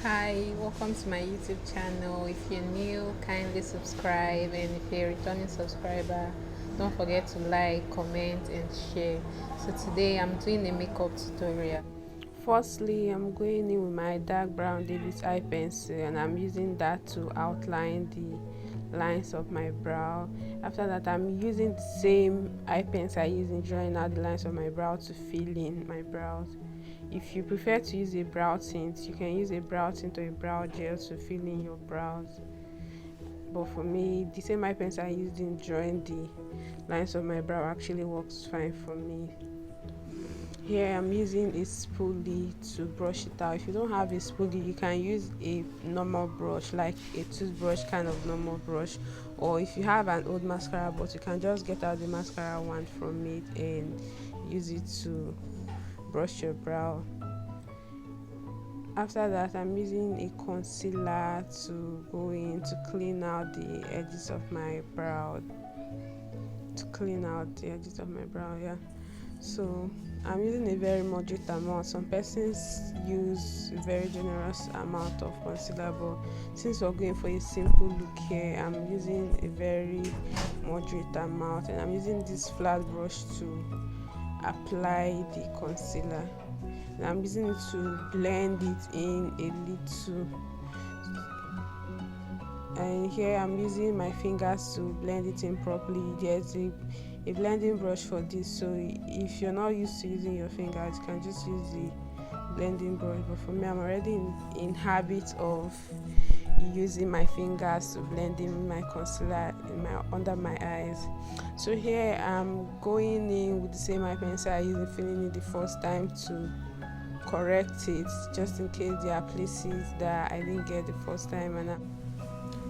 Hi, welcome to my YouTube channel. If you're new, kindly subscribe, and if you're a returning subscriber, don't forget to like, comment, and share. So today I'm doing a makeup tutorial. Firstly, I'm going in with my dark brown David's eye pencil, and I'm using that to outline the lines of my brow. After that, I'm using the same eye pencil I use in drawing out the lines of my brow to fill in my brows. If you prefer to use a brow tint, you can use a brow tint or a brow gel to fill in your brows. But for me, the same eye pencil I used in drawing the lines of my brow actually works fine for me. Here I'm using a spoolie to brush it out. If you don't have a spoolie, you can use a normal brush, like a toothbrush kind of normal brush. Or if you have an old mascara but you can just get out the mascara wand from it and use it to brush your brow. After that, I'm using a concealer to go in to clean out the edges of my brow. Yeah. So I'm using a very moderate amount. Some persons use a very generous amount of concealer, but since we're going for a simple look here, I'm using a very moderate amount, and I'm using this flat brush to apply the concealer. And I'm using it to blend it in a little, and here I'm using my fingers to blend it in properly. There's a blending brush for this, so if you're not used to using your fingers, you can just use the blending brush. But for me, I'm already in habit of using my fingers to blend in my concealer under my eyes. So here I'm going in with the same eye pencil I used in filling it the first time to correct it, just in case there are places that I didn't get the first time.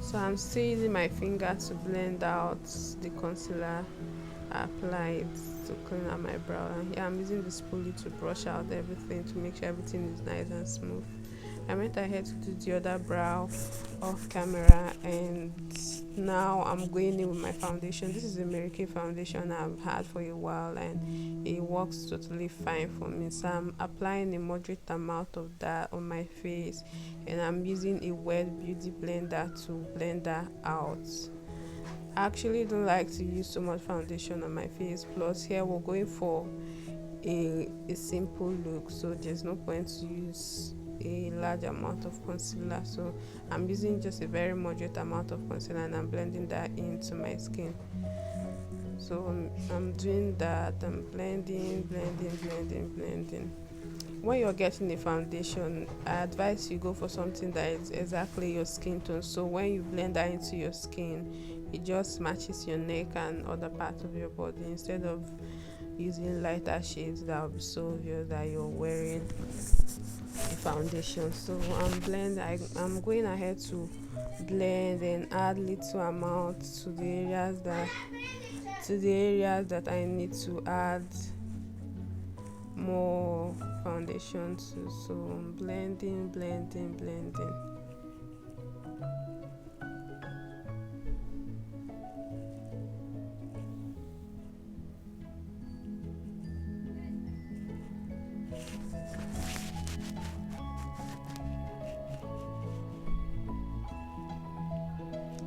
So I'm still using my finger to blend out the concealer applied to clean out my brow. And here I'm using the spoolie to brush out everything to make sure everything is nice and smooth. I went ahead to do the other brow off camera, and now I'm going in with my foundation. This is a Mary Kay foundation I've had for a while, and it works totally fine for me. So I'm applying a moderate amount of that on my face, and I'm using a wet beauty blender to blend that out. I actually don't like to use so much foundation on my face, plus here we're going for a simple look, so there's no point to use a large amount of concealer. So I'm using just a very moderate amount of concealer, and I'm blending that into my skin. So I'm doing that. I'm blending. When you're getting a foundation, I advise you go for something that is exactly your skin tone, so when you blend that into your skin, it just matches your neck and other parts of your body, instead of using lighter shades that will be so obvious that you're wearing a foundation. So I'm going ahead to blend and add little amount to the areas that I need to add more foundation to. So I'm blending.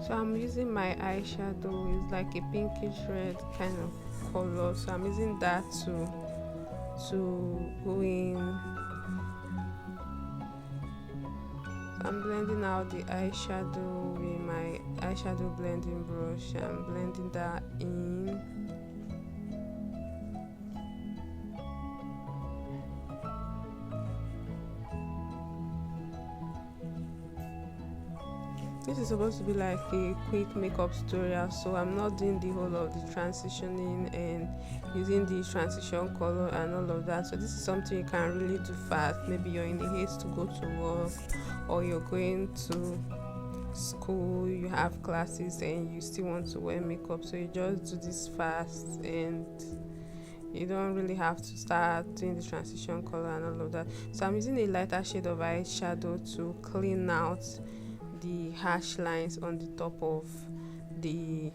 So I'm using my eyeshadow. It's like a pinkish red kind of color, so I'm using that to go in. I'm blending out the eyeshadow with my eyeshadow blending brush. I'm blending that in. This is supposed to be like a quick makeup tutorial, so I'm not doing the whole of the transitioning and using the transition color and all of that. So this is something you can really do fast. Maybe you're in a haste to go to work, or you're going to school, you have classes, and you still want to wear makeup, so you just do this fast, and you don't really have to start doing the transition color and all of that. So I'm using a lighter shade of eyeshadow to clean out the harsh lines on the top of the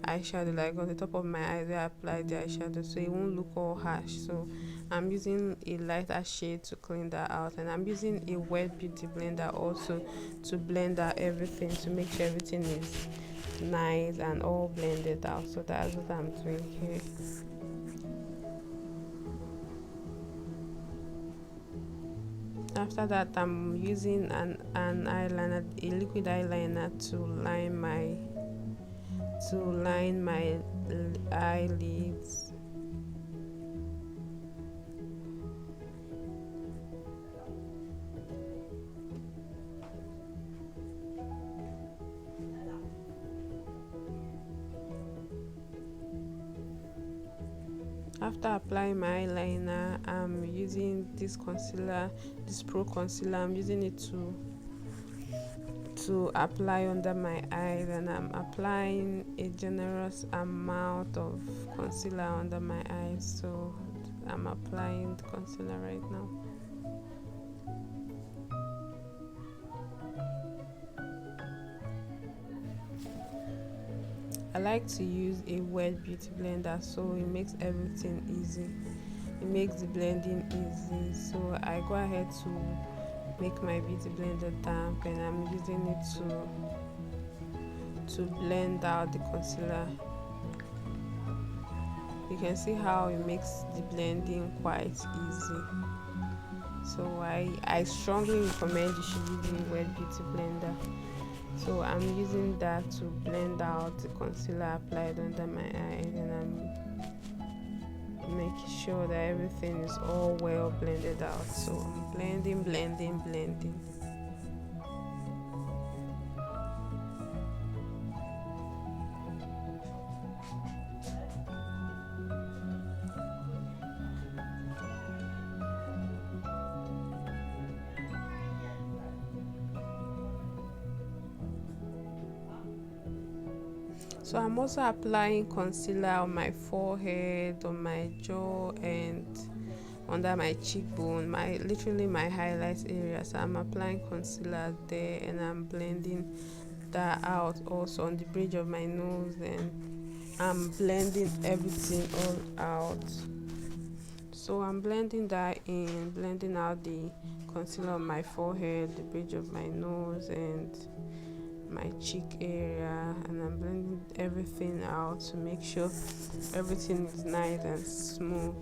eyeshadow, like on the top of my eyes where I applied the eyeshadow, so it won't look all harsh. So I'm using a lighter shade to clean that out, and I'm using a wet beauty blender also to blend out everything, to make sure everything is nice and all blended out. So that's what I'm doing here. After that, I'm using an eyeliner, a liquid eyeliner, to line my eyelids. After applying my eyeliner, I'm using this concealer, this pro concealer. I'm using it to apply under my eyes, and I'm applying a generous amount of concealer under my eyes. So I'm applying the concealer right now. I like to use a wet beauty blender, so it makes everything easy. It makes the blending easy. So I go ahead to make my beauty blender damp, and I'm using it to blend out the concealer. You can see how it makes the blending quite easy. So I strongly recommend you should use a wet beauty blender. So I'm using that to blend out the concealer applied under my eyes, and I'm making sure that everything is all well blended out. So I'm blending. So I'm also applying concealer on my forehead, on my jaw, and under my cheekbone, literally my highlight area. So I'm applying concealer there, and I'm blending that out also on the bridge of my nose, and I'm blending everything all out. So I'm blending that in, blending out the concealer on my forehead, the bridge of my nose, and my cheek area, and I'm blending everything out to make sure everything is nice and smooth.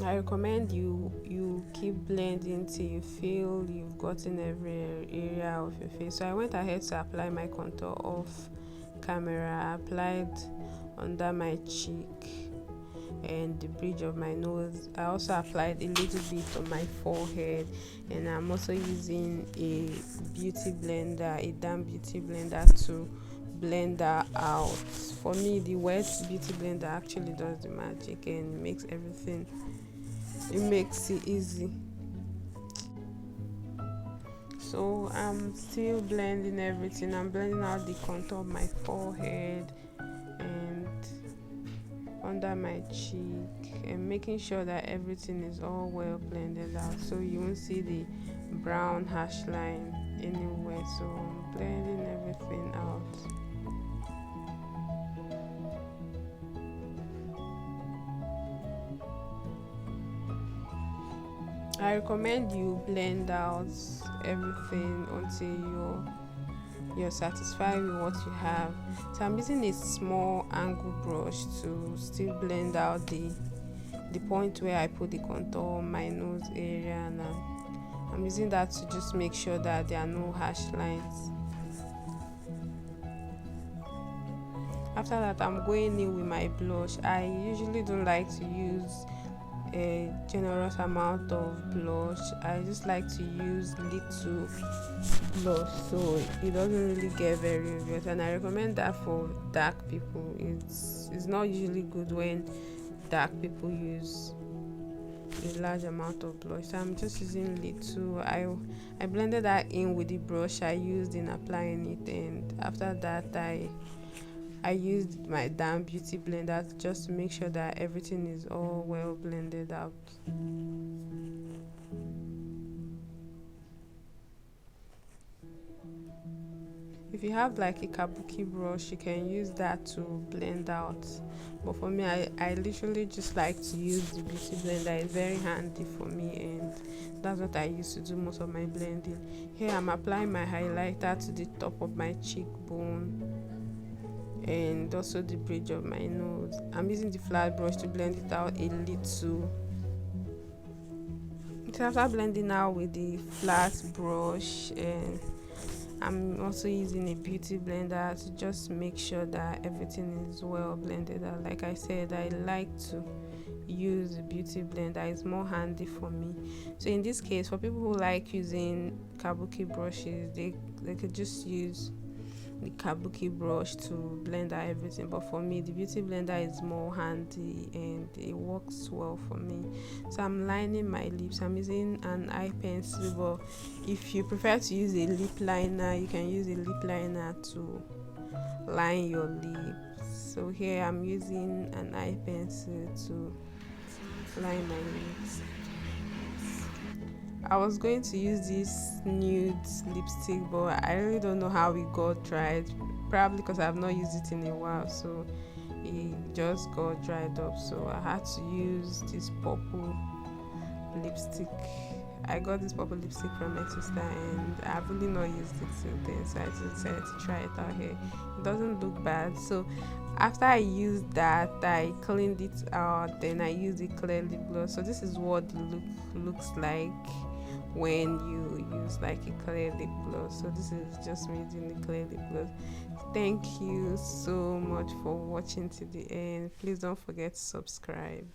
I recommend you keep blending till you feel you've gotten every area of your face. So I went ahead to apply my contour off camera. I applied under my cheek and the bridge of my nose. I also applied a little bit on my forehead, and I'm also using a beauty blender, a damp beauty blender, to blend that out. For me, the wet beauty blender actually does the magic and makes everything, it makes it easy. So I'm still blending everything. I'm blending out the contour of my forehead and under my cheek, and making sure that everything is all well blended out, so you won't see the brown hash line anywhere. So I'm blending everything out. I recommend you blend out everything until you're satisfied with what you have. So I'm using a small angle brush to still blend out the point where I put the contour on my nose area, and I'm using that to just make sure that there are no harsh lines. After that, I'm going in with my blush. I usually don't like to use a generous amount of blush. I just like to use little blush, so it doesn't really get very obvious, and I recommend that for dark people. It's not usually good when dark people use a large amount of blush. So I'm just using little. I blended that in with the brush I used in applying it, and after that I I used my damn beauty blender just to make sure that everything is all well blended out. If you have like a kabuki brush, you can use that to blend out. But for me, I literally just like to use the beauty blender. It's very handy for me, and that's what I used to do most of my blending. Here I'm applying my highlighter to the top of my cheekbone and also the bridge of my nose. I'm using the flat brush to blend it out a little. So after blending out with the flat brush, and I'm also using a beauty blender to just make sure that everything is well blended out. Like I said, I like to use a beauty blender. It's more handy for me. So in this case, for people who like using kabuki brushes, they could just use the kabuki brush to blend out everything, but for me the beauty blender is more handy and it works well for me. So I'm lining my lips. I'm using an eye pencil, but if you prefer to use a lip liner, you can use a lip liner to line your lips. So here I'm using an eye pencil to line my lips. I was going to use this nude lipstick, but I really don't know how it got dried. Probably because I've not used it in a while, so it just got dried up. So I had to use this purple lipstick. I got this purple lipstick from my sister, and I've really not used it since then. So I just decided to try it out here. It doesn't look bad. So after I used that, I cleaned it out. Then I used the clear lip gloss. So this is what the look looks like when you use like a clear lip gloss. So this is just me using the clear lip gloss. Thank you so much for watching to the end. Please don't forget to subscribe.